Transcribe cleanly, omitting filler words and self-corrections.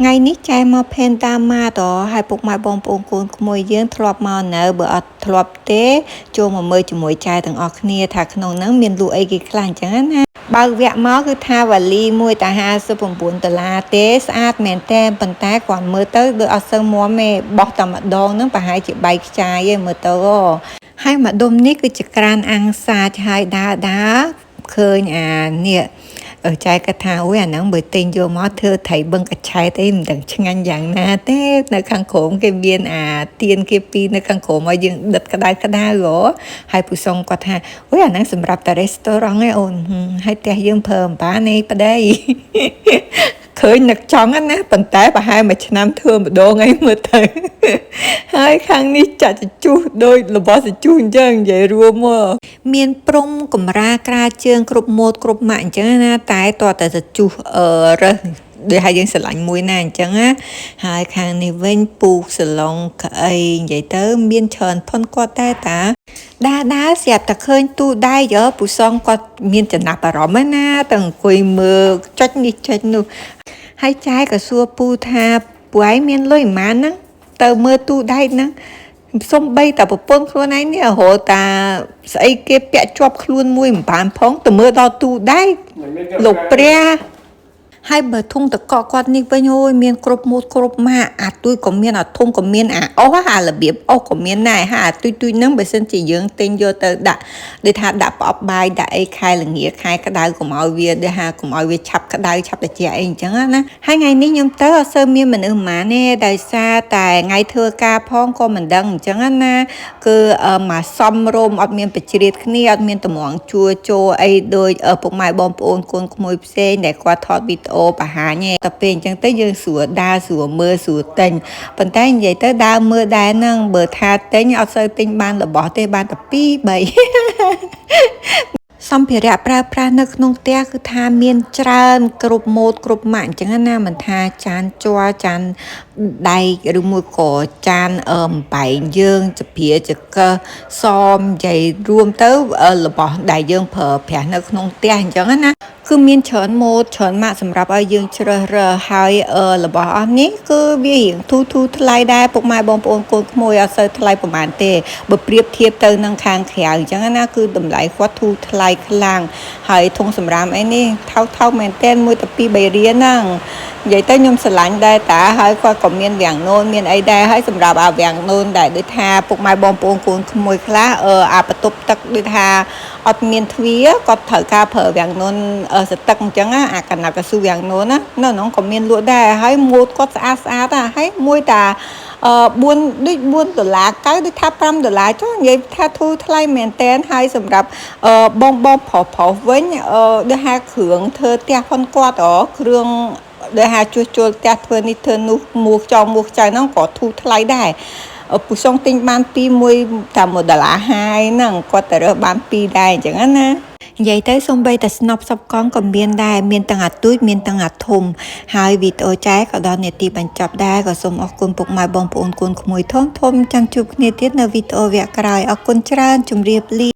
ngày ní traiមកផេនតាមម៉ាតហើយពុកម៉ែបងប្អូនកូនក្មួយយើងធ្លាប់មកនៅបើអត់ធ្លាប់ទេចូលមកមើលជាមួយចៅទាំងអស់គ្នាថាក្នុងហ្នឹងមានលក់អីគេខ្លះអញ្ចឹងណាបើកវគ្គមកគឺថាវ៉ាលីមួយតែ$59ទេស្អាតមែនតែប៉ុន្តែគាត់មើលទៅដូចអត់សូវមាំទេបោះតែម្ដងហ្នឹងប្រហែលជាបែកខ្ចាយឯងមើលទៅហើយម្ដុំនេះគឺជាក្រានអាំងសាចហើយដើរឃើញអានេះចែកថាអូយអាហ្នឹងបើទិញយកមកធ្វើត្រីបឹងកញ្ឆែតអីមិនដឹងឆ្ងាញ់យ៉ាងណាទេនៅខាងក្រោមគេមានអាទៀនគេពីរនៅខាងក្រោមឲ្យយើងដិតក្តៅហើយពូសុងគាត់ថាអូយអាហ្នឹងសម្រាប់តែរេស្តូរ៉ង់ឯងអូនហើយផ្ទះយើងប្រើអំប៉ានេះប្តីឃើញនឹកចង់ណាប៉ុន្តែប្រហែលមួយឆ្នាំធ្វើម្ដងអីមើលទៅហើយខាងនេះចាក់ជជុះដូចរបស់ជជុះអញ្ចឹងនិយាយរួមមកមានព្រំកម្រាក្រាលជើងគ្រប់ម៉ូតគ្រប់ម៉ាក់អញ្ចឹងណាតែតើតែជជុះរើសដូចឲ្យយើងស្រឡាញ់មួយណាអញ្ចឹងណាហើយខាងនេះវិញពូកសឡុងក្អីនិយាយទៅមានច្រើនផុនគាត់តែតាដើរស្រាប់តែឃើញទូដៃពូសងគាត់មានចំណាប់អារម្មណ៍ណាតែអង្គុយមើលចុចនេះចុចនោះហើយចាយក៏សួរពូថាពូឯងមានលុយប៉ុន្មានហ្នឹងទៅមើលទូដៃហ្នឹងសំបីតែប្រពន្ធខ្លួនឯងនេះរហូតតាស្អីគេពាក់ជាប់ខ្លួនមួយមិនបានផងទៅមើលដល់ទូដៃលោកព្រះហើយបើធុងតកគាត់នេះវិញអូយមានគ្រប់ម៉ូតគ្រប់ម៉ាកអាទួយក៏មានអាធុងក៏មានអាអុសអារបៀបអុសក៏មានដែរហើយអាទួយហ្នឹងបើសិនជាយើងទិញយកទៅដាក់ដូចថាដាក់ប្រអប់បាយដាក់អីខែល្ងាខែក្តៅកុំឲ្យវាដូចថាកុំឲ្យវាឆាប់ក្តៅឆាប់ត្រជាក់អីអញ្ចឹងណាហើយថ្ងៃនេះខ្ញុំទៅអត់សូវមានមនុស្សប៉ុន្មានទេដោយសារតែថ្ងៃធ្វើការផងក៏មិនដឹងអញ្ចឹងណាគឺមកសំរុំអត់មានបជ្រៀតគ្នាអត់មានតម្រងជួចូលអីដូចពុកម៉ែបងប្អូនកូនក្មួយផ្សេងដែលគាត់ថតវីដេអូបង្ហាញតែពេលអញ្ចឹងទៅយើងស្រួលដើរស្រួលមើលស្រួលទិញប៉ុន្តែនិយាយទៅដើរមើលដែរហ្នឹងបើថាទិញអត់សូវទិញបានរបស់ទេបានតែ2 3សម្ភារៈប្រើប្រាស់នៅក្នុងផ្ទះគឺថាមានច្រើនគ្រប់ម៉ូតគ្រប់ម៉ាកអញ្ចឹងណាមិនថាចានជ័រចានដែកឬមួយក៏ចានបែងយើងចព្រាចកសមនិយាយរួមទៅរបស់ដែលយើងប្រើប្រាស់នៅក្នុងផ្ទះអញ្ចឹងណាគឺមានច្រើនម៉ូតច្រើនម៉ាកសម្រាប់ឲ្យយើងជ្រើសរើសហើយរបស់អស់នេះគឺវារៀងធូរថ្លៃដែរពុកម៉ែបងប្អូនកូនក្មួយអត់សូវថ្លៃប្រហែលទេបើប្រៀបធៀបទៅនឹងខាងក្រៅអញ្ចឹងណាគឺតម្លៃគាត់ធូរថ្លៃខ្លាំងហើយធុងសម្រាមអីនេះថោកមែនទែនមួយតែ2 3រៀលហ្នឹងនិយាយទៅខ្ញុំស្រឡាញ់ដែរតាហើយគាត់ក៏មានវាំងនូនមានអីដែរហើយសម្រាប់អាវាំងនូនដែលដូចថាពុកម៉ែបងប្អូនកូនក្មួយខ្លះអាបន្ទប់ទឹកដូចថាអត់មានទ្វារគាត់ត្រូវការប្រើវាំងនូនសទឹកអញ្ចឹងអាកណាត់កស៊ូវាំងនូនណានៅក្នុងក៏មានលក់ដែរហើយម៉ូតគាត់ស្អាតហើយមួយតា4ដូច$4ដូចថា$5ចុះនិយាយថាធូរថ្លៃមែនតែនហើយសម្រាប់បងប្រុសវិញដូចថាគ្រឿងធ្វើផ្ទះផងគាត់គ្រឿងដែលហាជួសជុលផ្ទះធ្វើនេះធ្វើនោះមួកចង់មួកចៅហ្នឹងក៏ធូរថ្លៃដែរពូសុងទិញបានមួយតែ$1ហើយហ្នឹងគាត់ទៅរើសបាន2ដែរអញ្ចឹងណានិយាយទៅសំបីតែស្នប់សពកង់ក៏មានដែរមានទាំងអាទូចមានទាំងអាធំហើយវីដេអូចែក៏ដល់នាទីបញ្ចប់ដែរក៏សូមអរគុណពុកម៉ែបងប្អូនកូនក្មួយធំចាំជួបគ្នាទៀតនៅវីដេអូវគ្គក្រោយអរគុណច្រើនជម្រាបលា